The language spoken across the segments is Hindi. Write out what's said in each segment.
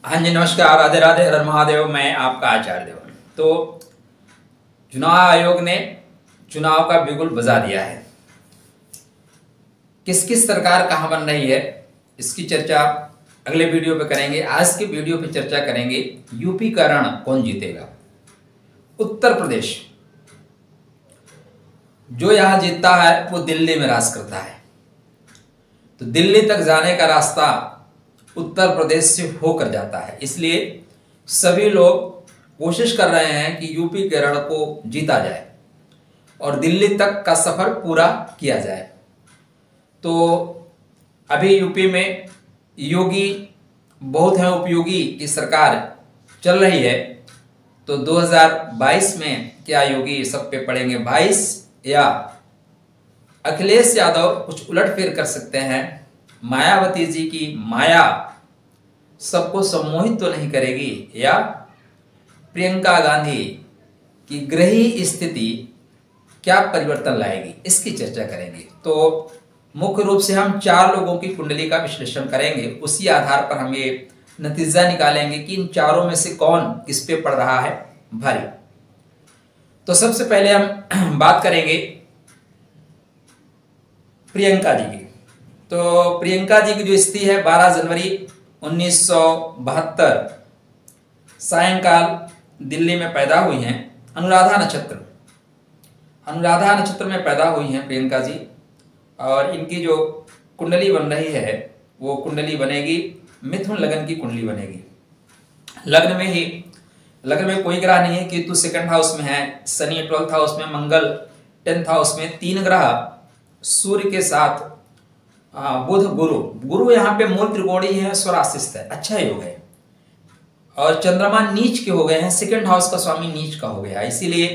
हाँ जी, नमस्कार, राधे राधे, हर हर महादेव। मैं आपका आचार्य देवन। तो चुनाव आयोग ने चुनाव का बिगुल बजा दिया है। किस किस सरकार कहाँ बन रही है, इसकी चर्चा अगले वीडियो पे करेंगे। आज के वीडियो पे चर्चा करेंगे यूपी का रण कौन जीतेगा। उत्तर प्रदेश जो यहाँ जीतता है वो दिल्ली में राज करता है, तो दिल्ली तक जाने का रास्ता उत्तर प्रदेश से होकर जाता है। इसलिए सभी लोग कोशिश कर रहे हैं कि यूपी के रण को जीता जाए और दिल्ली तक का सफर पूरा किया जाए। तो अभी यूपी में योगी बहुत है उपयोगी की सरकार चल रही है। तो 2022 में क्या योगी सब पे पड़ेंगे 22 या अखिलेश यादव कुछ उलटफेर कर सकते हैं। मायावती जी की माया सबको सम्मोहित तो नहीं करेगी, या प्रियंका गांधी की ग्रही स्थिति क्या परिवर्तन लाएगी, इसकी चर्चा करेंगे। तो मुख्य रूप से हम 4 लोगों की कुंडली का विश्लेषण करेंगे। उसी आधार पर हम ये नतीजा निकालेंगे कि इन चारों में से कौन किस पे पड़ रहा है भारी। तो सबसे पहले हम बात करेंगे प्रियंका जी की। तो प्रियंका जी की जो स्थिति है 12 जनवरी 1972 सायंकाल दिल्ली में पैदा हुई हैं। अनुराधा नक्षत्र में पैदा हुई हैं प्रियंका जी। और इनकी जो कुंडली बन रही है वो कुंडली बनेगी मिथुन लगन की कुंडली बनेगी। लग्न में कोई ग्रह नहीं है। केतु 2nd हाउस में है, शनि 12th हाउस में, मंगल 10th हाउस में, 3 ग्रह सूर्य के साथ बुध गुरु यहाँ पे मूल त्रिकोणी है, स्वराशिस्त है, अच्छा योग है। और चंद्रमा नीच के हो गए हैं, 2nd हाउस का स्वामी नीच का हो गया, इसीलिए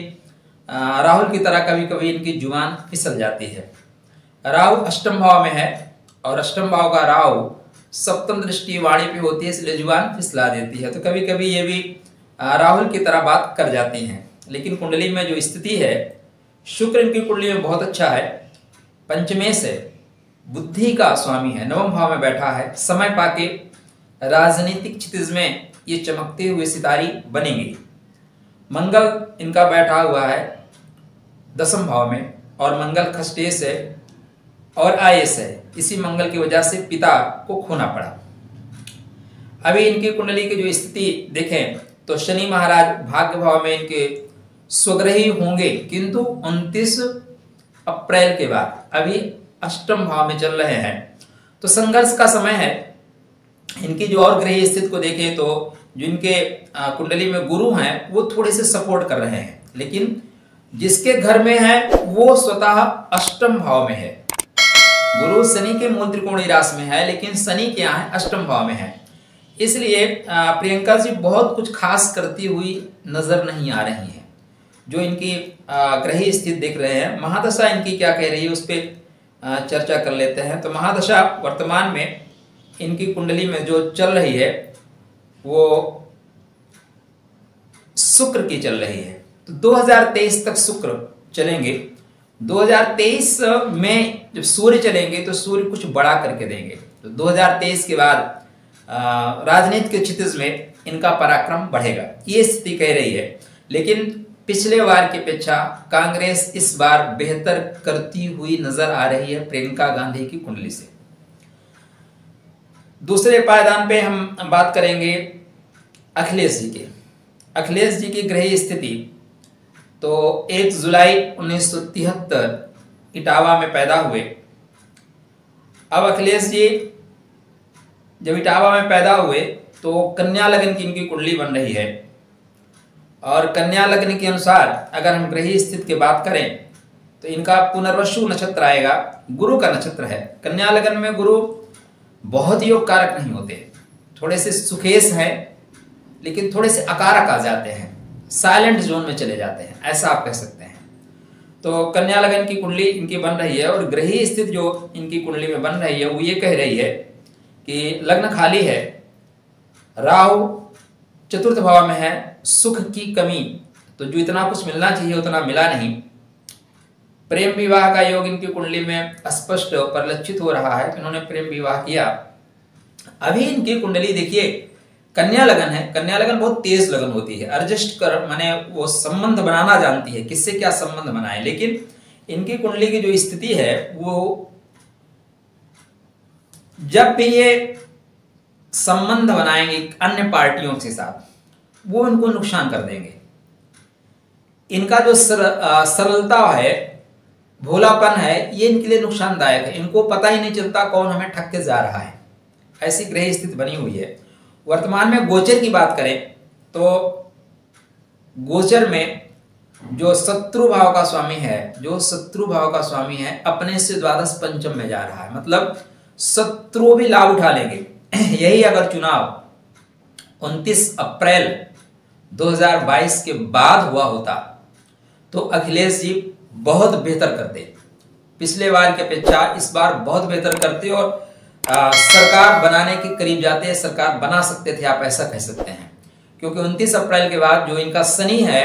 राहुल की तरह कभी कभी इनकी जुबान फिसल जाती है। राहु अष्टम भाव में है और अष्टम भाव का राहु सप्तम दृष्टि वाणी पे होती है, इसलिए जुबान फिसला देती है। तो कभी कभी ये भी राहुल की तरह बात कर जाती हैं। लेकिन कुंडली में जो स्थिति है, शुक्र इनकी कुंडली में बहुत अच्छा है, पंचमेश है, बुद्धि का स्वामी है, 9वें भाव में बैठा है। समय पाके राजनीतिक क्षितिज में ये चमकते हुए सितारी बनेंगी। मंगल इनका बैठा हुआ है 10वें भाव में और मंगल खष्टेश है और आयस है। इसी मंगल की वजह से पिता को खोना पड़ा। अभी इनकी कुंडली की जो स्थिति देखें तो शनि महाराज भाग्य भाव में इनके स्वग्रही होंगे, किंतु 29 अप्रैल के बाद अभी अष्टम भाव में चल रहे हैं। तो संघर्ष का समय है। इनकी जो और ग्रही स्थिति को देखें तो जो इनके कुंडली में गुरु हैं वो थोड़े से सपोर्ट कर रहे हैं, लेकिन जिसके घर में है वो स्वतः अष्टम भाव में है। गुरु शनि के मूल त्रिकोणी राशि में है, लेकिन शनि क्या है, अष्टम भाव में है। इसलिए प्रियंका जी बहुत कुछ खास करती हुई नजर नहीं आ रही हैं। जो इनकी ग्रही स्थिति देख रहे हैं, महादशा इनकी क्या कह रही है उस पर चर्चा कर लेते हैं। तो महादशा वर्तमान में इनकी कुंडली में जो चल रही है वो शुक्र की चल रही है। तो 2023 तक शुक्र चलेंगे। 2023 में जब सूर्य चलेंगे तो सूर्य कुछ बड़ा करके देंगे। तो 2023 के बाद राजनीति के क्षितिज में इनका पराक्रम बढ़ेगा, ये स्थिति कह रही है। लेकिन पिछले बार की अपेक्षा कांग्रेस इस बार बेहतर करती हुई नजर आ रही है प्रियंका गांधी की कुंडली से। दूसरे पायदान पे हम बात करेंगे अखिलेश जी के। अखिलेश जी की ग्रही स्थिति तो 1 जुलाई 1973 इटावा में पैदा हुए। अब अखिलेश जी जब इटावा में पैदा हुए तो कन्या लग्न की इनकी कुंडली बन रही है। और कन्या लग्न के अनुसार अगर हम ग्रही स्थिति की बात करें तो इनका पुनर्वसु नक्षत्र आएगा, गुरु का नक्षत्र है। कन्या लग्न में गुरु बहुत योग कारक नहीं होते, थोड़े से सुखेश हैं, लेकिन थोड़े से अकारक आ जाते हैं, साइलेंट जोन में चले जाते हैं, ऐसा आप कह सकते हैं। तो कन्या लग्न की कुंडली इनकी बन रही है और ग्रही स्थिति जो इनकी कुंडली में बन रही है वो ये कह रही है कि लग्न खाली है, राहु 4th भाव में है, सुख की कमी, तो जो इतना कुछ मिलना चाहिए उतना मिला नहीं। प्रेम विवाह का योग इनकी कुंडली में स्पष्ट परिलक्षित हो रहा है, इन्होंने प्रेम विवाह किया। अभी इनकी कुंडली देखिए कन्या लगन है, कन्या लगन बहुत तेज लगन होती है, एडजस्ट कर माने वो संबंध बनाना जानती है, किससे क्या संबंध बनाए। लेकिन इनकी कुंडली की जो स्थिति है वो जब भी ये संबंध बनाएंगे अन्य पार्टियों के साथ, वो इनको नुकसान कर देंगे। इनका जो सरलता है, भोलापन है, ये इनके लिए नुकसानदायक है। इनको पता ही नहीं चलता कौन हमें ठग के जा रहा है, ऐसी ग्रह स्थिति बनी हुई है। वर्तमान में गोचर की बात करें तो गोचर में जो शत्रु भाव का स्वामी है, जो शत्रु भाव का स्वामी है अपने से द्वादश पंचम में जा रहा है, मतलब शत्रु भी लाभ उठा लेंगे। यही अगर चुनाव 29 अप्रैल 2022 के बाद हुआ होता तो अखिलेश जी बहुत बेहतर करते, पिछले बार की अपेक्षा इस बार बहुत बेहतर करते और सरकार बनाने के करीब जाते, सरकार बना सकते थे, आप ऐसा कह सकते हैं। क्योंकि 29 अप्रैल के बाद जो इनका शनि है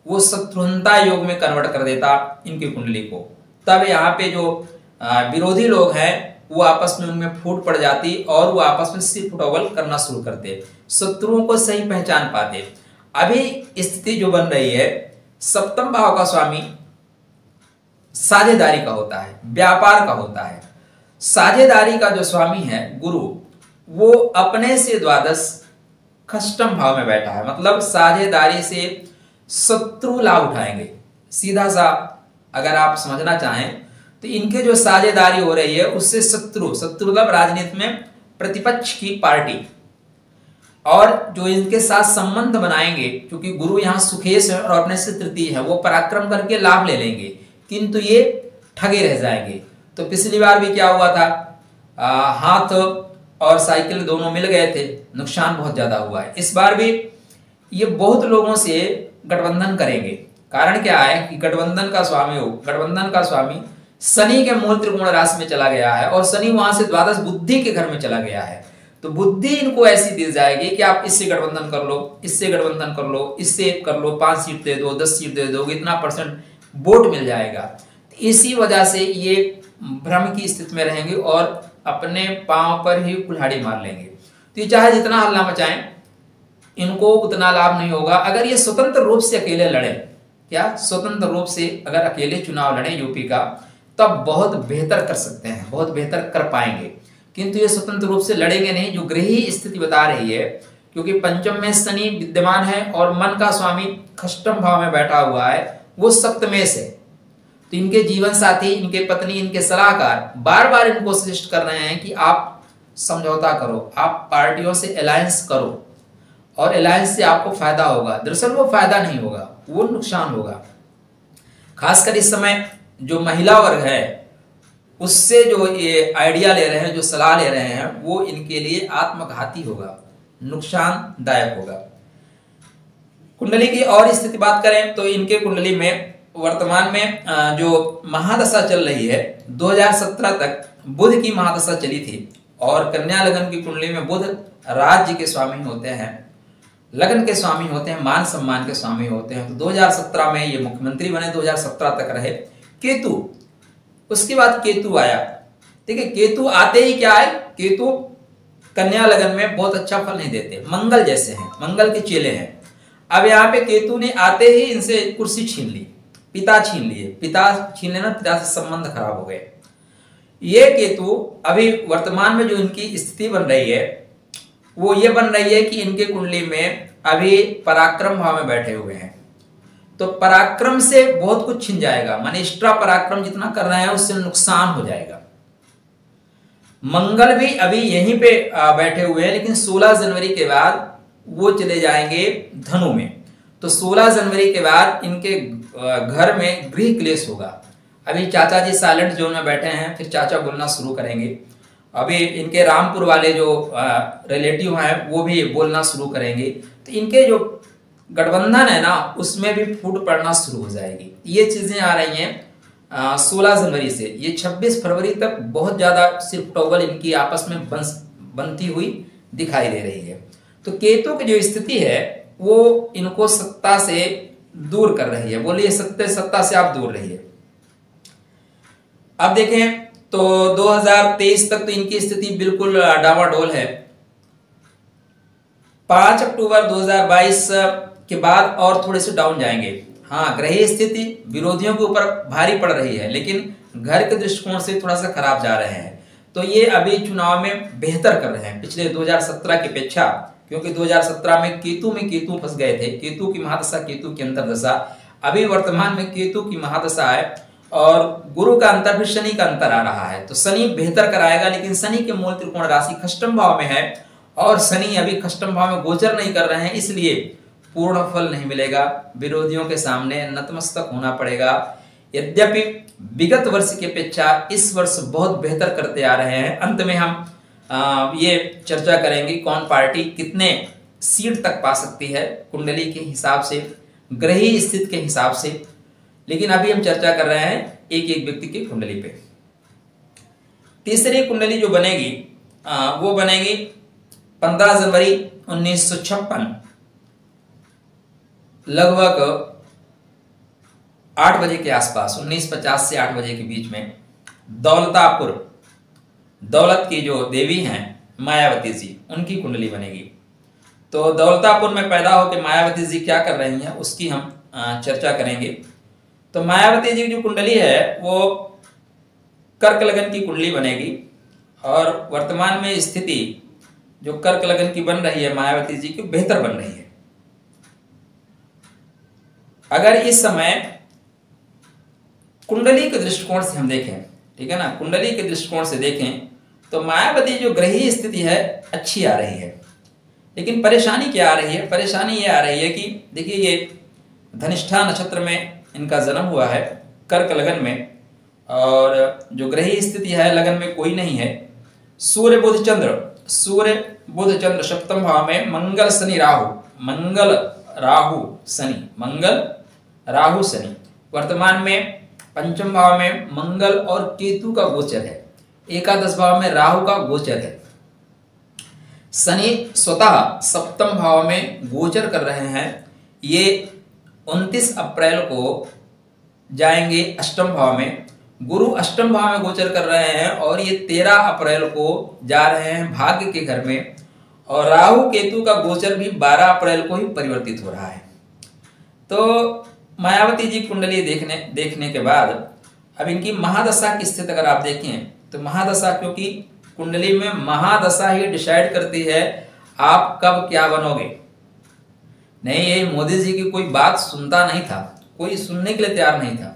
वो शत्रुघ्नता योग में कन्वर्ट कर देता इनकी कुंडली को। तब यहाँ पे जो विरोधी लोग हैं वो आपस में उनमें फूट पड़ जाती और वो आपस में सिर फुटौल करना शुरू करते, शत्रुओं को सही पहचान पाते। अभी स्थिति जो बन रही है, सप्तम भाव का स्वामी साझेदारी का होता है, व्यापार का होता है। साझेदारी का जो स्वामी है गुरु, वो अपने से द्वादश खष्टम भाव में बैठा है, मतलब साझेदारी से शत्रु लाभ उठाएंगे। सीधा सा अगर आप समझना चाहें तो इनके जो साझेदारी हो रही है उससे शत्रु मतलब राजनीति में प्रतिपक्ष की पार्टी, और जो इनके साथ संबंध बनाएंगे, क्योंकि गुरु यहाँ सुखेश है और अपने से तृतीय है, वो पराक्रम करके लाभ ले लेंगे, किंतु ये ठगे रह जाएंगे। तो पिछली बार भी क्या हुआ था, हाथ और साइकिल दोनों मिल गए थे, नुकसान बहुत ज्यादा हुआ है। इस बार भी ये बहुत लोगों से गठबंधन करेंगे। कारण क्या है कि गठबंधन का स्वामी शनि के मूल त्रिकोण राशि में चला गया है और शनि वहां से द्वादश बुद्धि के घर में चला गया है। तो बुद्धि इनको ऐसी दी जाएगी कि आप इससे गठबंधन कर लो, इससे गठबंधन कर लो, इससे कर लो, 5 सीट दे दो, 10 सीट दे दो, इतना परसेंट वोट मिल जाएगा। इसी वजह से ये भ्रम की स्थिति में रहेंगे और अपने पांव पर ही कुल्हाड़ी मार लेंगे। तो ये चाहे जितना हल्ला मचाएं, इनको उतना लाभ नहीं होगा। अगर ये स्वतंत्र रूप से अकेले लड़े, क्या स्वतंत्र रूप से अगर अकेले चुनाव लड़े यूपी का, तब बहुत बेहतर कर सकते हैं, बहुत बेहतर कर पाएंगे। किंतु ये स्वतंत्र रूप से लड़ेंगे नहीं, जो ग्रही स्थिति बता रही है, क्योंकि पंचम में शनि विद्यमान है और मन का स्वामी खष्टम भाव में बैठा हुआ है, वो सप्तमेश है। तो इनके जीवन साथी, इनके पत्नी, इनके सलाहकार बार बार इनको सजेस्ट कर रहे हैं कि आप समझौता करो, आप पार्टियों से अलायंस करो और अलायंस से आपको फायदा होगा। दरअसल वो फायदा नहीं होगा, वो नुकसान होगा। खासकर इस समय जो महिला वर्ग है उससे जो ये आइडिया ले रहे हैं, जो सलाह ले रहे हैं, वो इनके लिए आत्मघाती होगा, नुकसानदायक होगा। कुंडली की और स्थिति बात करें तो इनके कुंडली में वर्तमान में जो महादशा चल रही है, 2017 तक बुध की महादशा चली थी और कन्या लगन की कुंडली में बुध राज्य के स्वामी होते हैं, लगन के स्वामी होते हैं, मान सम्मान के स्वामी होते हैं। तो 2017 में ये मुख्यमंत्री बने, 2017 तक रहे। केतु, उसके बाद केतु आया। ठीक है, केतु आते ही क्या है, केतु कन्या लगन में बहुत अच्छा फल नहीं देते, मंगल जैसे हैं, मंगल के चेले हैं। अब यहाँ पे केतु ने आते ही इनसे कुर्सी छीन ली, पिता छीन लिए, पिता छीन लेना, पिता से संबंध खराब हो गए। ये केतु अभी वर्तमान में जो इनकी स्थिति बन रही है वो ये बन रही है कि इनके कुंडली में अभी पराक्रम भाव में बैठे हुए हैं। तो पराक्रम से बहुत कुछ छिन जाएगा, माने एक्स्ट्रा पराक्रम जितना कर रहे हैं उससे नुकसान हो जाएगा। मंगल भी अभी यहीं पे बैठे हुए हैं, लेकिन 16 जनवरी के बाद वो चले जाएंगे धनु में। तो 16 जनवरी के बाद इनके घर में गृह क्लेश होगा। अभी चाचा जी साइलेंट जोन में बैठे हैं, फिर चाचा बोलना शुरू करेंगे। अभी इनके रामपुर वाले जो रिलेटिव हैं वो भी बोलना शुरू करेंगे। तो इनके जो गठबंधन है ना, उसमें भी फूट पड़ना शुरू हो जाएगी। ये चीजें आ रही हैं 16 जनवरी से। ये 26 फरवरी तक बहुत ज्यादा सिर्फ टॉगल इनकी आपस में बनती हुई दिखाई दे रही है। तो केतु की जो स्थिति है वो इनको सत्ता से दूर कर रही है। बोलिए सत्ता से आप दूर रहिए। अब देखें तो 2023 तक तो इनकी स्थिति बिल्कुल डावाडोल है। 5 अक्टूबर 2022 के बाद और थोड़े से डाउन जाएंगे। हाँ, ग्रहीय स्थिति विरोधियों के ऊपर भारी पड़ रही है, लेकिन घर के दृष्टिकोण से थोड़ा सा खराब जा रहे हैं। तो ये अभी चुनाव में बेहतर कर रहे हैं पिछले 2017 की अपेक्षा, क्योंकि 2017 में केतु फंस गए थे। केतु की महादशा, केतु की अंतरदशा। अभी वर्तमान में केतु की महादशा है और गुरु का अंतर, फिर शनि का अंतर आ रहा है। तो शनि बेहतर कराएगा, लेकिन शनि के मूल त्रिकोण राशि खष्टम भाव में है और शनि अभी खष्टम भाव में गोचर नहीं कर रहे हैं, इसलिए पूर्ण फल नहीं मिलेगा। विरोधियों के सामने नतमस्तक होना पड़ेगा। यद्यपि विगत वर्ष की अपेक्षा इस वर्ष बहुत बेहतर करते आ रहे हैं। अंत में हम ये चर्चा करेंगे कौन पार्टी कितने सीट तक पा सकती है कुंडली के हिसाब से, ग्रहीय स्थिति के हिसाब से। लेकिन अभी हम चर्चा कर रहे हैं एक एक व्यक्ति की कुंडली पे। तीसरी कुंडली जो बनेगी वो बनेगी 15 जनवरी 1956 लगभग 8 बजे के आसपास, 1950 से 8 बजे के बीच में दौलतापुर, दौलत की जो देवी हैं मायावती जी, उनकी कुंडली बनेगी। तो दौलतापुर में पैदा होकर मायावती जी क्या कर रही हैं उसकी हम चर्चा करेंगे। तो मायावती जी की जो कुंडली है वो कर्क लगन की कुंडली बनेगी और वर्तमान में स्थिति जो कर्क लगन की बन रही है मायावती जी की, बेहतर बन रही है। अगर इस समय कुंडली के दृष्टिकोण से हम देखें, ठीक है ना, कुंडली के दृष्टिकोण से देखें तो मायावती जो ग्रहीय स्थिति है अच्छी आ रही है। लेकिन परेशानी क्या आ रही है? परेशानी ये आ रही है कि देखिए ये धनिष्ठा नक्षत्र में इनका जन्म हुआ है, कर्क लगन में, और जो ग्रहीय स्थिति है लगन में कोई नहीं है। सूर्य बुध चंद्र सप्तम भाव में, मंगल शनि राहु, मंगल राहु शनि, मंगल राहु शनि। वर्तमान में पंचम भाव में मंगल और केतु का गोचर है, एकादश भाव में राहु का गोचर है। शनि स्वतः सप्तम भाव में गोचर कर रहे हैं। ये 29 अप्रैल को जाएंगे अष्टम भाव में। गुरु अष्टम भाव में गोचर कर रहे हैं और ये 13 अप्रैल को जा रहे हैं भाग्य के घर में। और राहु केतु का गोचर भी 12 अप्रैल को ही परिवर्तित हो रहा है। तो मायावती जी कुंडली देखने के बाद अब इनकी महादशा की स्थिति अगर आप देखें तो महादशा, क्योंकि कुंडली में महादशा ही डिसाइड करती है आप कब क्या बनोगे। नहीं, ये मोदी जी की कोई बात सुनता नहीं था, कोई सुनने के लिए तैयार नहीं था।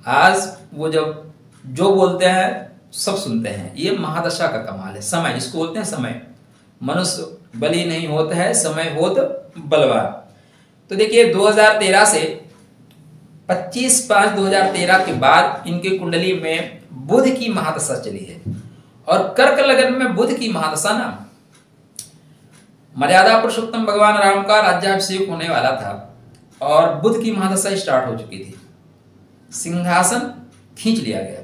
आज वो जब जो बोलते हैं सब सुनते हैं। ये महादशा का कमाल है। समय इसको बोलते हैं समय। मनुष्य बली नहीं होता है, समय होत बलवान। तो देखिए 2013 से 25/5/2013 के बाद इनके कुंडली में बुध की महादशा चली है और कर्क लगन में बुध की महादशा ना, मर्यादा पुरुषोत्तम भगवान राम का राज्याभिषेक होने वाला था और बुध की महादशा स्टार्ट हो चुकी थी। सिंहासन खींच लिया गया।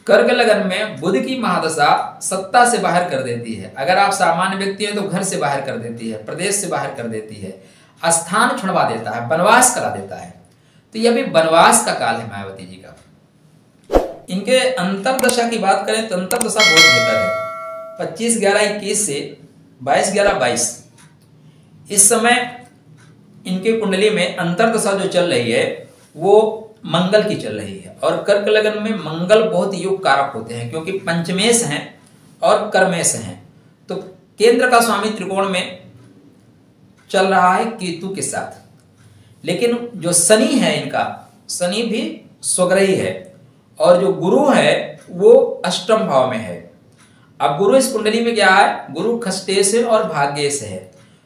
कर्क लगन में बुध की महादशा सत्ता से बाहर कर देती है। अगर आप सामान्य व्यक्ति हैं तो घर से बाहर कर देती है, प्रदेश से बाहर कर देती है, स्थान छुड़वा देता है, वनवास करा देता है। तो यह भी वनवास का काल है मायावती जी का। इनके अंतरदशा की बात करें तो अंतरदशा बहुत बेहतर है। 25/11/21 से 22/11/22 इस समय इनके कुंडली में अंतरदशा जो चल रही है वो मंगल की चल रही है। और कर्क लगन में मंगल बहुत योग कारक होते हैं, क्योंकि पंचमेश हैं और कर्मेश हैं। तो केंद्र का स्वामी त्रिकोण में चल रहा है केतु के साथ। लेकिन जो शनि है इनका, शनि भी स्वग्रही है और जो गुरु है वो अष्टम भाव में है। अब गुरु इस कुंडली में क्या है? गुरु खष्टेश है और भाग्येश है।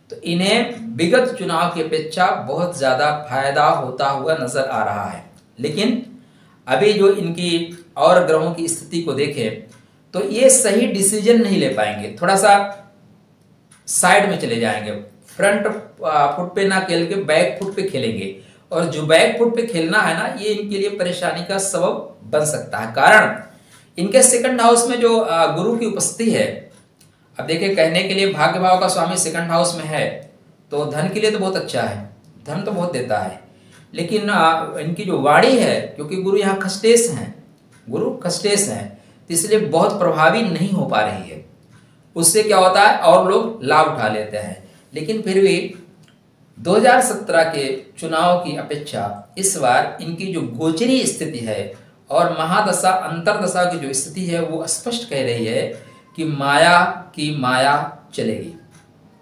तो इन्हें विगत चुनाव की अपेक्षा बहुत ज्यादा फायदा होता हुआ नजर आ रहा है। लेकिन अभी जो इनकी और ग्रहों की स्थिति को देखें तो ये सही डिसीजन नहीं ले पाएंगे, थोड़ा सा साइड में चले जाएंगे, फ्रंट फुट पे ना खेल के बैक फुट पे खेलेंगे। और जो बैक फुट पे खेलना है ना, ये इनके लिए परेशानी का सबब बन सकता है। कारण इनके सेकंड हाउस में जो गुरु की उपस्थिति है। अब देखिए, कहने के लिए भाग्य भाव का स्वामी सेकंड हाउस में है तो धन के लिए तो बहुत अच्छा है, धन तो बहुत देता है। लेकिन इनकी जो वाणी है, क्योंकि गुरु यहाँ खष्टेश हैं, गुरु खष्टेश हैं, तो इसलिए बहुत प्रभावी नहीं हो पा रही है। उससे क्या होता है और लोग लाभ उठा लेते हैं। लेकिन फिर भी 2017 के चुनाव की अपेक्षा इस बार इनकी जो गोचरी स्थिति है और महादशा अंतरदशा की जो स्थिति है वो स्पष्ट कह रही है कि माया की माया चलेगी।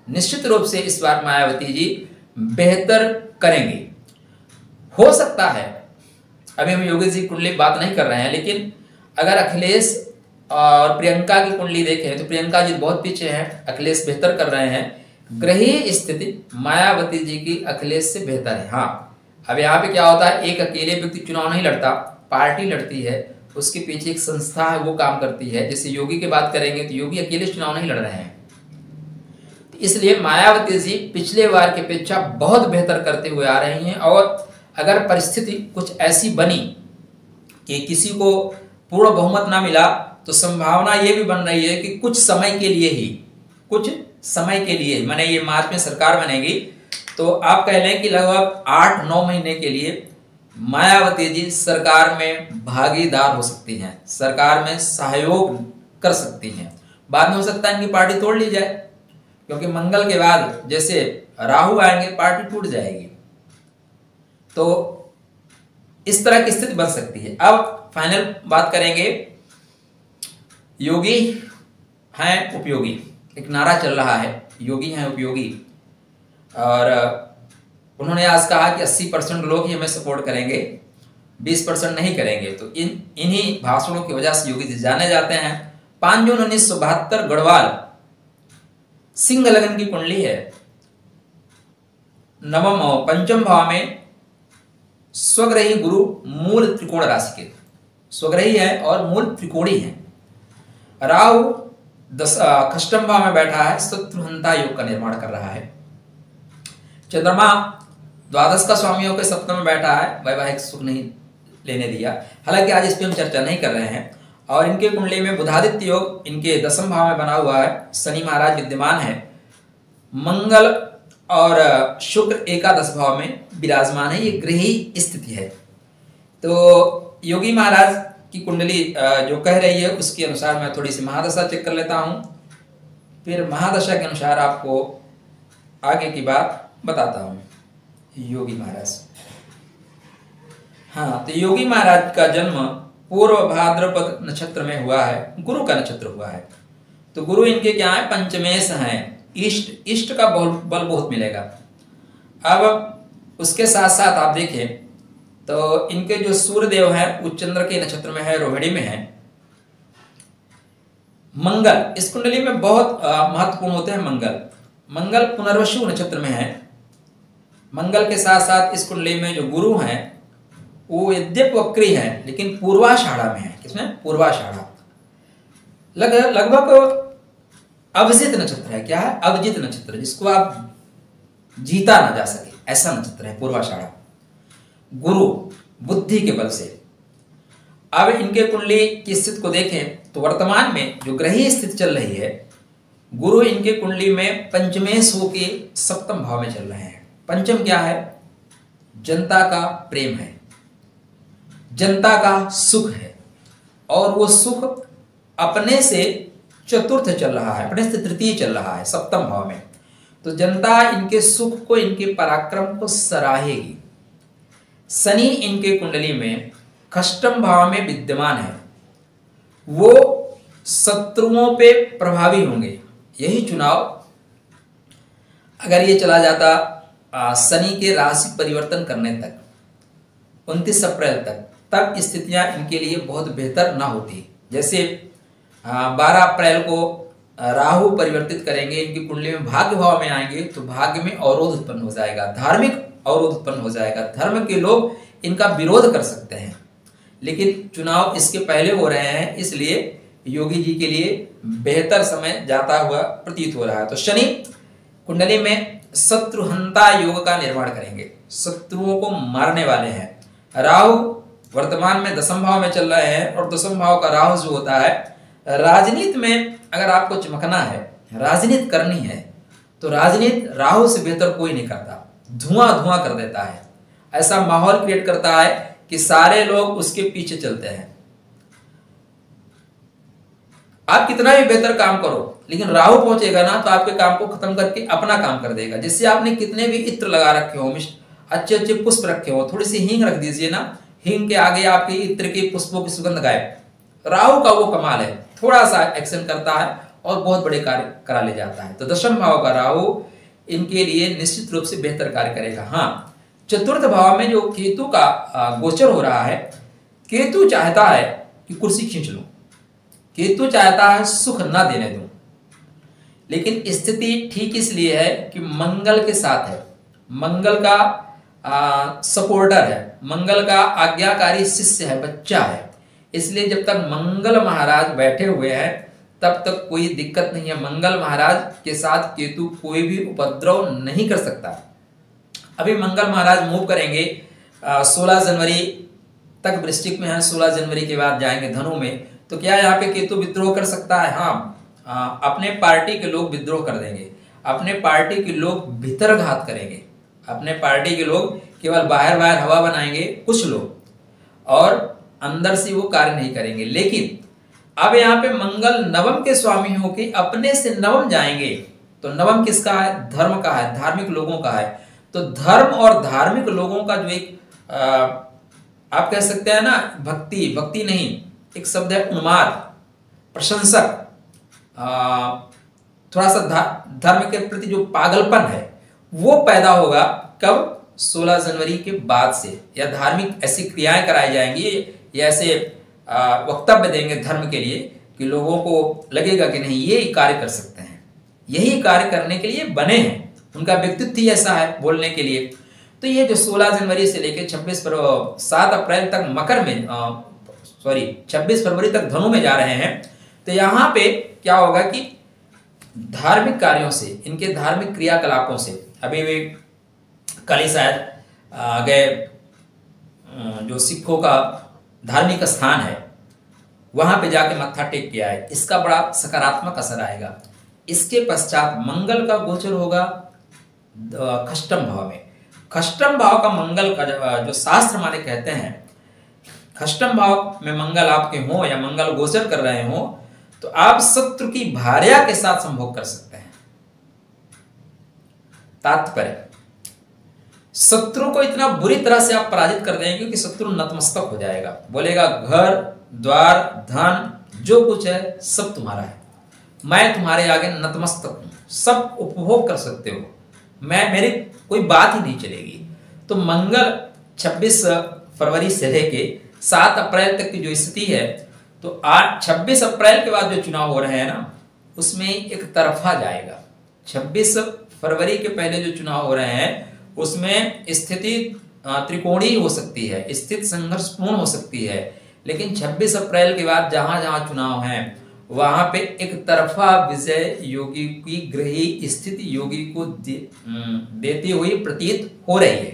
निश्चित रूप से इस बार मायावती जी बेहतर करेंगी। हो सकता है, अभी हम योगी जी कुंडली बात नहीं कर रहे हैं, लेकिन अगर अखिलेश और प्रियंका की कुंडली देखें तो प्रियंका जी बहुत पीछे हैं, अखिलेश बेहतर कर रहे हैं। ग्रहीय स्थिति मायावती जी की अखिलेश से बेहतर है। हाँ, अब यहाँ पे क्या होता है, एक अकेले व्यक्ति चुनाव नहीं लड़ता, पार्टी लड़ती है, उसके पीछे एक संस्था है वो काम करती है। जैसे योगी की बात करेंगे तो योगी अकेले चुनाव नहीं लड़ रहे हैं, इसलिए मायावती जी पिछले बार की अपेक्षा बहुत बेहतर करते हुए आ रही हैं। और अगर परिस्थिति कुछ ऐसी बनी कि किसी को पूर्ण बहुमत ना मिला तो संभावना ये भी बन रही है कि कुछ समय के लिए माने ये मार्च में सरकार बनेगी तो आप कह लें कि लगभग 8-9 महीने के लिए मायावती जी सरकार में भागीदार हो सकती हैं, सरकार में सहयोग कर सकती हैं। बाद में हो सकता है इनकी पार्टी तोड़ ली जाए, क्योंकि मंगल के बाद जैसे राहु आएंगे पार्टी टूट जाएगी। तो इस तरह की स्थिति बन सकती है। अब फाइनल बात करेंगे, योगी हैं उपयोगी, एक नारा चल रहा है, योगी हैं उपयोगी। और उन्होंने आज कहा कि 80% लोग ही हमें सपोर्ट करेंगे, 20% नहीं करेंगे। तो इन्हीं भाषणों की वजह से योगी जी जाने जाते हैं। 5 जून 1972 गढ़वाल, सिंह लगन की कुंडली है, नवम और पंचम भाव में स्वग्रही गुरु मूल त्रिकोण राशि के, स्वग्रही है और मूल त्रिकोणी है। राहु खष्टम भाव में बैठा है, शत्रुहंता योग का निर्माण कर रहा है। चंद्रमा द्वादश का स्वामी होकर सप्तम में बैठा है, वैवाहिक सुख नहीं लेने दिया। हालांकि आज इस पर हम चर्चा नहीं कर रहे हैं। और इनके कुंडली में बुधादित्य योग इनके 10वें भाव में बना हुआ है, शनि महाराज विद्यमान है, मंगल और शुक्र एकादश भाव में विराजमान है। ये गृही स्थिति है। तो योगी महाराज की कुंडली जो कह रही है उसके अनुसार मैं थोड़ी सी महादशा चेक कर लेता हूं, फिर महादशा के अनुसार आपको आगे की बात बताता हूं। योगी महाराज, हाँ, तो योगी महाराज का जन्म पूर्व भाद्रपद नक्षत्र में हुआ है, गुरु का नक्षत्र हुआ है। तो गुरु इनके क्या है, पंचमेश हैं, इष्ट का बल बहुत मिलेगा। अब उसके साथ साथ आप देखें तो इनके जो सूर्य देव हैं उच्च चंद्र के नक्षत्र में है, रोहिणी में है। मंगल इस कुंडली में बहुत महत्वपूर्ण होते हैं। मंगल पुनर्वसु नक्षत्र में है। मंगल के साथ साथ इस कुंडली में जो गुरु हैं वो यद्यप वक्री है लेकिन पूर्वाषाढ़ा में है। किसमें? पूर्वाषाढ़ा, लगभग अवजित नक्षत्र है। क्या है? अवजित नक्षत्र, जिसको आप जीता ना जा सके ऐसा नक्षत्र है पूर्वाषाढ़ा, गुरु बुद्धि के बल से। अब इनके कुंडली की स्थिति को देखें तो वर्तमान में जो ग्रहीय स्थिति चल रही है, गुरु इनके कुंडली में पंचमेश होके सप्तम भाव में चल रहे हैं। पंचम क्या है? जनता का प्रेम है, जनता का सुख है, और वो सुख अपने से चतुर्थ चल रहा है, अपने से तृतीय चल रहा है सप्तम भाव में। तो जनता इनके सुख को, इनके पराक्रम को सराहेगी। शनि इनके कुंडली में खष्टम भाव में विद्यमान है, वो शत्रुओं पे प्रभावी होंगे। यही चुनाव अगर ये चला जाता शनि के राशि परिवर्तन करने तक, 29 अप्रैल तब स्थितियां इनके लिए बहुत बेहतर ना होती। जैसे 12 अप्रैल को राहु परिवर्तित करेंगे, इनकी कुंडली में भाग्य भाव में आएंगे तो भाग्य में अवरोध उत्पन्न हो जाएगा, धार्मिक अवरोध उत्पन्न हो जाएगा, धर्म के लोग इनका विरोध कर सकते हैं। लेकिन चुनाव इसके पहले हो रहे हैं, इसलिए योगी जी के लिए बेहतर समय जाता हुआ प्रतीत हो रहा है। तो शनि कुंडली में शत्रुहंता योग का निर्माण करेंगे, शत्रुओं को मारने वाले हैं। राहु वर्तमान में 10वें भाव में चल रहे हैं, और 10वें भाव का राहु जो होता है, राजनीति में अगर आपको चमकना है, राजनीति करनी है, तो राजनीति राहु से बेहतर कोई नहीं करता, धुआं कर देता है। ऐसा माहौल क्रिएट करता है कि सारे लोग उसके पीछे चलते हैं। आप कितना भी बेहतर काम करो, लेकिन राहु पहुंचेगा ना तो आपके काम को खत्म करके अपना काम कर देगा। जिससे आपने कितने भी इत्र लगा रखे हो, अच्छे अच्छे पुष्प रखे हो, थोड़ी सी हींग रख दीजिए ना, हींग के आगे आपके इत्र के पुष्पों की सुगंध गायब। राहु का वो कमाल है, थोड़ा सा एक्शन करता है और बहुत बड़े कार्य करा ले जाता है। तो दशम भाव का राहु इनके लिए निश्चित रूप से बेहतर कार्य करेगा। हाँ, चतुर्थ भाव में जो केतु का गोचर हो रहा है, केतु चाहता है कि कुर्सी खींच लो, केतु चाहता है सुख ना देने दूं, लेकिन स्थिति ठीक इसलिए है कि मंगल के साथ है, मंगल का सपोर्टर है, मंगल का आज्ञाकारी शिष्य है, बच्चा है। इसलिए जब तक मंगल महाराज बैठे हुए हैं तब तक कोई दिक्कत नहीं है। मंगल महाराज के साथ केतु कोई भी उपद्रव नहीं कर सकता। अभी मंगल महाराज मूव करेंगे 16 जनवरी तक वृश्चिक में है, 16 जनवरी के बाद जाएंगे धनु में। तो क्या यहाँ पे केतु विद्रोह कर सकता है? हाँ, अपने पार्टी के लोग विद्रोह कर देंगे, अपने पार्टी के लोग भीतरघात करेंगे, अपने पार्टी के लोग केवल बाहर बाहर हवा बनाएंगे कुछ लोग, और अंदर से वो कार्य नहीं करेंगे। लेकिन अब यहाँ पे मंगल नवम के स्वामी होके अपने से नवम जाएंगे, तो नवम किसका है? धर्म का है, धार्मिक लोगों का है। तो धर्म और धार्मिक लोगों का जो एक आप कह सकते हैं ना, भक्ति नहीं, एक शब्द है उन्माद, प्रशंसक, थोड़ा सा धर्म के प्रति जो पागलपन है वो पैदा होगा। कब? 16 जनवरी के बाद से। या धार्मिक ऐसी क्रियाएं कराई जाएंगी या ऐसे वक्तव्य देंगे धर्म के लिए कि लोगों को लगेगा कि नहीं ये कार्य कर सकते हैं, यही कार्य करने के लिए बने हैं, उनका व्यक्तित्व ही ऐसा है बोलने के लिए। तो ये जो 16 जनवरी से लेकर 7 अप्रैल तक मकर में 26 फरवरी तक धनु में जा रहे हैं। तो यहाँ पे क्या होगा कि धार्मिक कार्यों से, इनके धार्मिक क्रियाकलापों से, अभी भी कल ही शायद गए जो सिखों का धार्मिक स्थान है वहां पे जाके मत्था टेक के आए, इसका बड़ा सकारात्मक असर आएगा। इसके पश्चात मंगल का गोचर होगा खष्टम भाव में। खष्टम भाव का मंगल का जो शास्त्र हमारे कहते हैं, खष्टम भाव में मंगल आपके हो या मंगल गोचर कर रहे हो तो आप शत्रु की भार्या के साथ संभोग कर सकते हैं। तात्पर्य, शत्रु को इतना बुरी तरह से आप पराजित कर देंगे कि शत्रु नतमस्तक हो जाएगा, बोलेगा घर द्वार धन जो कुछ है सब तुम्हारा है, मैं तुम्हारे आगे नतमस्तक हूं, सब उपभोग कर सकते हो, मेरी कोई बात ही नहीं चलेगी। तो मंगल 26 फरवरी से लेके 7 अप्रैल तक की जो स्थिति है, तो 26 अप्रैल के बाद जो चुनाव हो रहे हैं ना उसमें एक तरफा जाएगा। 26 फरवरी के पहले जो चुनाव हो रहे हैं उसमें स्थिति त्रिकोणीय हो सकती है, स्थिति संघर्षपूर्ण हो सकती है। लेकिन 26 अप्रैल के बाद जहां जहां चुनाव हैं वहां पे एक तरफा विजय योगी की ग्रही स्थिति योगी को देती हुई प्रतीत हो रही है।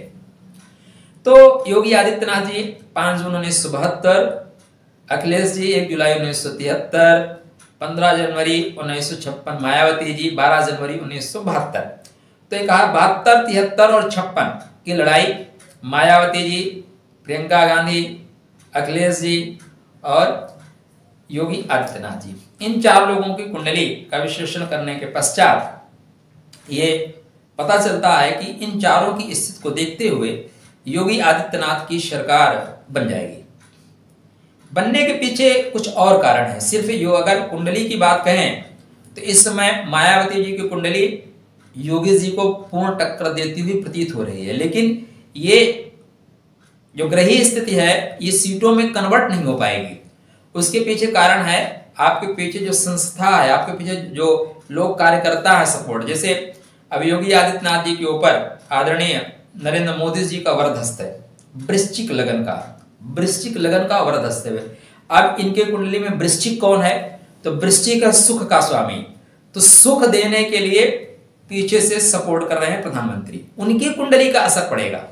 तो योगी आदित्यनाथ जी 5 जून 1972, अखिलेश जी 1 जुलाई 1973, 15 जनवरी 1956 मायावती जी 12 जनवरी 1972। तो ये कहा 72, 73 और 56 की लड़ाई मायावती जी, प्रियंका गांधी, अखिलेश जी और योगी आदित्यनाथ जी, इन 4 लोगों की कुंडली का विश्लेषण करने के पश्चात ये पता चलता है कि इन चारों की स्थिति को देखते हुए योगी आदित्यनाथ की सरकार बन जाएगी। बनने के पीछे कुछ और कारण है। सिर्फ यो अगर कुंडली की बात कहें तो इस समय मायावती जी की कुंडली योगी जी को पूर्ण टक्कर देती हुई प्रतीत हो रही है, लेकिन ये जो ग्रही स्थिति है ये सीटों में कन्वर्ट नहीं हो पाएगी। उसके पीछे कारण है, आपके पीछे जो संस्था है, आपके पीछे जो लोग कार्यकर्ता है सपोर्ट। जैसे अब योगी आदित्यनाथ जी के ऊपर आदरणीय नरेंद्र मोदी जी का वरदहस्त है, वृश्चिक लगन का वरदहस्त है। अब इनके कुंडली में वृश्चिक कौन है? तो वृश्चिक है सुख का स्वामी। तो सुख देने के लिए पीछे से सपोर्ट कर रहे हैं प्रधानमंत्री, उनकी कुंडली का असर पड़ेगा।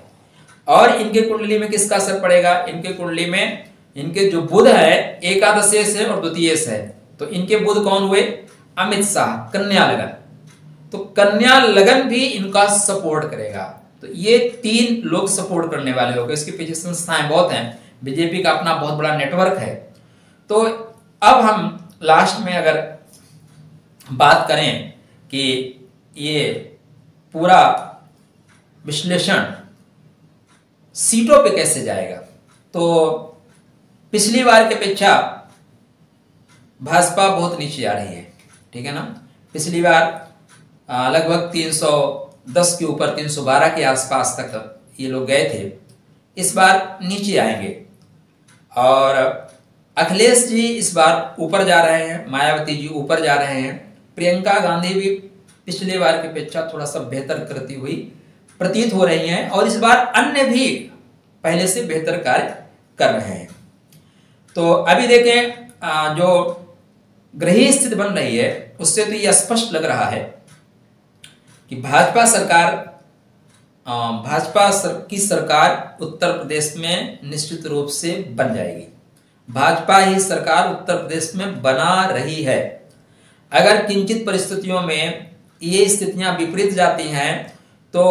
और इनके कुंडली में किसका असर पड़ेगा? इनके कुंडली में इनके जो बुध है एकादशेश है और द्वितीयेश है। तो इनके बुध कौन हुए? अमित शाह, कन्या लगन। तो कन्या लगन भी इनका सपोर्ट करेगा। तो ये 3 लोग सपोर्ट करने वाले होंगे। इसके पीछे संस्थाएं बहुत हैं, बीजेपी का अपना बहुत बड़ा नेटवर्क है। तो अब हम लास्ट में अगर बात करें कि ये पूरा विश्लेषण सीटों पे कैसे जाएगा, तो पिछली बार की अपेक्षा भाजपा बहुत नीचे आ रही है, ठीक है ना। पिछली बार लगभग 310 के ऊपर 312 के आसपास तक ये लोग गए थे, इस बार नीचे आएंगे। और अखिलेश जी इस बार ऊपर जा रहे हैं, मायावती जी ऊपर जा रहे हैं, प्रियंका गांधी भी पिछले बार की अपेक्षा थोड़ा सा बेहतर करती हुई प्रतीत हो रही हैं, और इस बार अन्य भी पहले से बेहतर कार्य कर रहे हैं। तो अभी देखें जो ग्रही स्थिति बन रही है उससे तो यह स्पष्ट लग रहा है कि भाजपा की सरकार उत्तर प्रदेश में निश्चित रूप से बन जाएगी। भाजपा ही सरकार उत्तर प्रदेश में बना रही है। अगर किंचित परिस्थितियों में ये स्थितियां विपरीत जाती हैं तो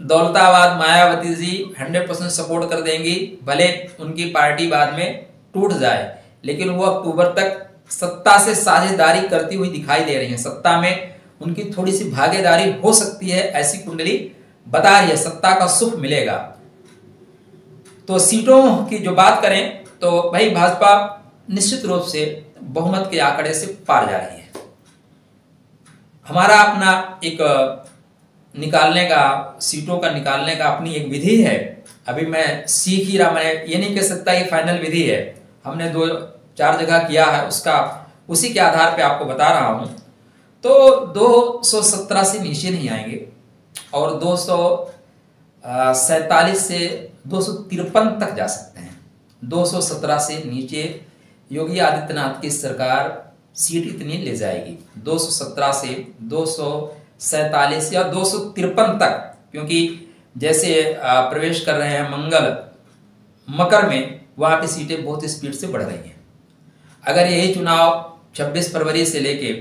दौलताबाद मायावती जी 100% सपोर्ट कर देंगी, भले उनकी पार्टी बाद में टूट जाए, लेकिन वो अक्टूबर तक सत्ता से साझेदारी करती हुई दिखाई दे रही हैं। सत्ता में उनकी थोड़ी सी भागीदारी हो सकती है, ऐसी कुंडली बता रही है, सत्ता का सुख मिलेगा। तो सीटों की जो बात करें तो भाई भाजपा निश्चित रूप से बहुमत के आंकड़े से पार जा रही है। हमारा अपना एक निकालने का, सीटों का निकालने का अपनी एक विधि है, अभी मैं सीख ही रहा, मैं ये नहीं कह सकता ये फाइनल विधि है, हमने 2-4 जगह किया है, उसका उसी के आधार पे आपको बता रहा हूं। तो 217 से नीचे नहीं आएंगे और 247 से 253 तक जा सकते हैं। 217 से नीचे योगी आदित्यनाथ की सरकार सीट इतनी ले जाएगी, 217 से 247 या 253 तक, क्योंकि जैसे प्रवेश कर रहे हैं मंगल मकर में, वहां पे सीटें बहुत स्पीड से बढ़ रही हैं। अगर यही चुनाव 26 फरवरी से लेके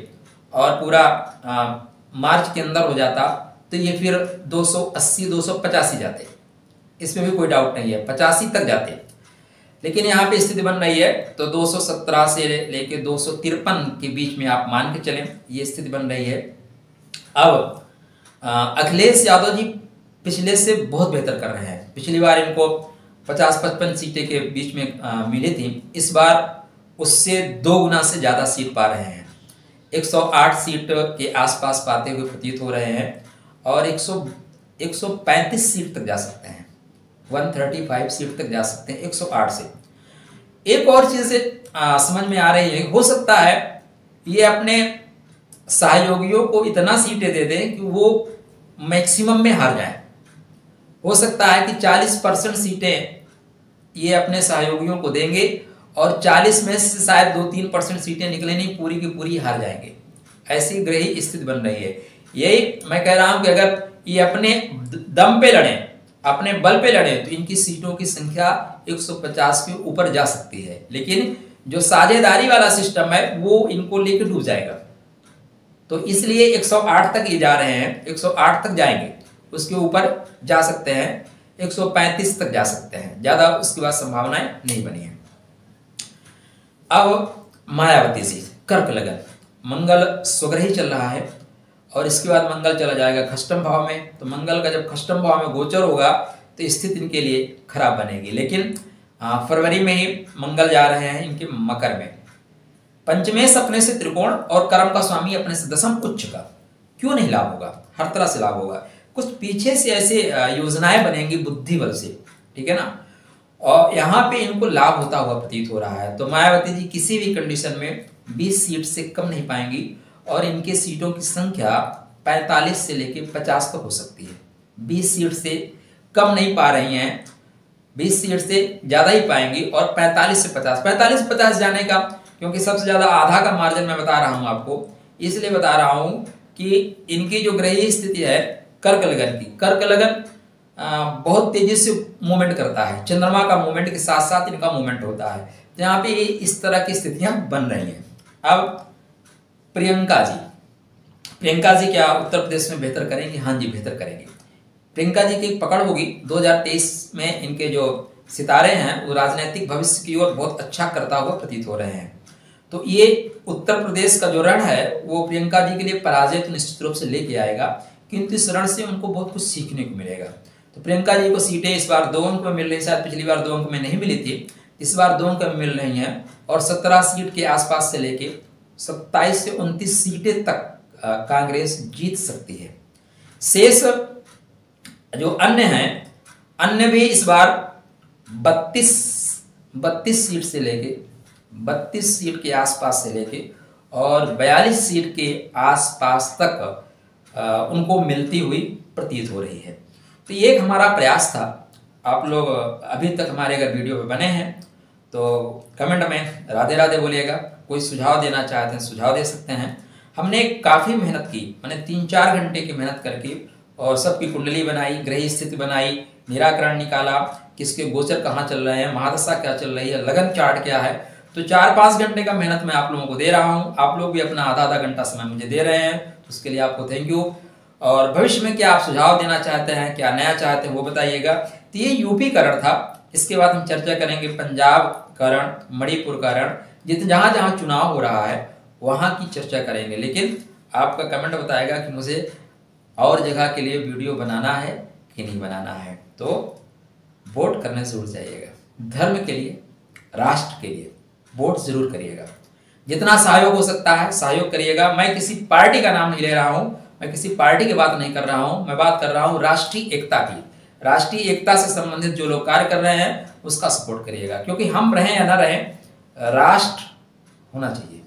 और पूरा मार्च के अंदर हो जाता तो ये फिर 280-285 जाते, इसमें भी कोई डाउट नहीं है, 85 तक जाते। लेकिन यहाँ पे स्थिति बन रही है तो 217 से लेके 253 के बीच में आप मान के चलें, ये स्थिति बन रही है। अब अखिलेश यादव जी पिछले से बहुत बेहतर कर रहे हैं। पिछली बार इनको 50-55 सीटें के बीच में मिली थी, इस बार उससे 2 गुना से ज्यादा सीट पा रहे हैं। 108 सीट के आसपास पाते हुए प्रतीत हो रहे हैं और 135 सीट तक जा सकते हैं, 135 सीट तक जा सकते हैं 108 से। एक और चीज समझ में आ रही है, हो सकता है ये अपने सहयोगियों को इतना सीटें दे दें कि वो मैक्सिमम में हार जाएं। हो सकता है कि 40% सीटें ये अपने सहयोगियों को देंगे और 40 में से शायद 2-3% सीटें निकले नहीं, पूरी की पूरी हार जाएंगे। ऐसी ग्रही स्थिति बन रही है। यही मैं कह रहा हूं कि अगर ये अपने दम पे लड़े, अपने बल पे लड़े, तो इनकी सीटों की संख्या 150 के ऊपर जा सकती है। लेकिन जो साझेदारी वाला सिस्टम है वो इनको लेकर डूब जाएगा। तो इसलिए 108 तक ये जा रहे हैं, 108 तक जाएंगे, उसके ऊपर जा सकते हैं, 135 तक जा सकते हैं, ज्यादा उसके बाद संभावनाएं नहीं बनी है। अब मायावती जी कर्क लगन, मंगल स्वग्रही चल रहा है और इसके बाद मंगल चला जाएगा खष्टम भाव में। तो मंगल का जब खष्टम भाव में गोचर होगा तो स्थिति इनके लिए खराब बनेगी। लेकिन फरवरी में ही मंगल जा रहे हैं इनके मकर में। पंचमेश अपने से त्रिकोण और कर्म का स्वामी अपने से दशम उच्च का, क्यों नहीं लाभ होगा, हर तरह से लाभ होगा। कुछ पीछे से ऐसे योजनाएं बनेंगी बुद्धि बल से, ठीक है ना, और यहाँ पे इनको लाभ होता हुआ प्रतीत हो रहा है। तो मायावती जी किसी भी कंडीशन में 20 सीट से कम नहीं पाएंगी और इनके सीटों की संख्या 45 से लेके 50 तक हो सकती है। 20 सीट से कम नहीं पा रही हैं, 20 सीट से ज्यादा ही पाएंगी और 45 से 50 जाने का, क्योंकि सबसे ज्यादा आधा का मार्जिन मैं बता रहा हूं आपको, इसलिए बता रहा हूं कि इनकी जो ग्रही स्थिति है कर्क लगन की, कर्क लगन बहुत तेजी से मूवमेंट करता है, चंद्रमा का मूवमेंट के साथ साथ इनका मूवमेंट होता है। यहाँ पे इस तरह की स्थितियां बन रही हैं। अब प्रियंका जी क्या उत्तर प्रदेश में बेहतर करेंगी? हाँ जी, बेहतर करेंगी। प्रियंका जी की पकड़ होगी। 2023 में इनके जो सितारे हैं वो राजनीतिक भविष्य की ओर बहुत अच्छा करता हुआ प्रतीत हो रहे हैं। तो ये उत्तर प्रदेश का जो रण है वो प्रियंका जी के लिए पराजय तो निश्चित रूप से लेके आएगा, किंतु इस रण से उनको बहुत कुछ सीखने को मिलेगा। तो प्रियंका जी को सीटें इस बार 2 अंक में मिल रही, शायद पिछली बार 2 अंक में नहीं मिली थी, इस बार 2 अंक में मिल रही हैं और 17 सीट के आसपास से लेके 27 से 29 सीटें तक कांग्रेस जीत सकती है। शेष जो अन्य हैं, अन्य भी इस बार 32 सीट से लेके 32 सीट के आसपास से लेके और 42 सीट के आसपास तक उनको मिलती हुई प्रतीत हो रही है। तो ये एक हमारा प्रयास था। आप लोग अभी तक हमारे अगर वीडियो पे बने हैं तो कमेंट में राधे राधे बोलिएगा। कोई सुझाव देना चाहते हैं सुझाव दे सकते हैं। हमने काफ़ी मेहनत की, मैंने 3-4 घंटे की मेहनत करके और सबकी कुंडली बनाई, ग्रह स्थिति बनाई, निराकरण निकाला, किसके गोचर कहाँ चल रहे हैं, महादशा क्या चल रही है, लगन चार्ट क्या है। तो 4-5 घंटे का मेहनत मैं आप लोगों को दे रहा हूँ, आप लोग भी अपना आधा घंटा समय मुझे दे रहे हैं, उसके लिए आपको थैंक यू। और भविष्य में क्या आप सुझाव देना चाहते हैं, क्या नया चाहते हैं वो बताइएगा। तो ये यूपी का रण था। इसके बाद हम चर्चा करेंगे पंजाब का रण, मणिपुर का रण, जहाँ जहाँ चुनाव हो रहा है वहाँ की चर्चा करेंगे। लेकिन आपका कमेंट बताएगा कि मुझे और जगह के लिए वीडियो बनाना है कि नहीं बनाना है। तो वोट करने से उठ जाइएगा। धर्म के लिए, राष्ट्र के लिए वोट जरूर करिएगा। जितना सहयोग हो सकता है सहयोग करिएगा। मैं किसी पार्टी का नाम नहीं ले रहा हूँ, मैं किसी पार्टी की बात नहीं कर रहा हूँ, मैं बात कर रहा हूँ राष्ट्रीय एकता की। राष्ट्रीय एकता से संबंधित जो लोग कार्य कर रहे हैं उसका सपोर्ट करिएगा, क्योंकि हम रहें या ना रहें, राष्ट्र होना चाहिए,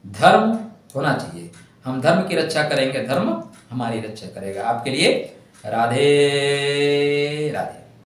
धर्म होना चाहिए। हम धर्म की रक्षा करेंगे, धर्म हमारी रक्षा करेगा। आपके लिए राधे राधे।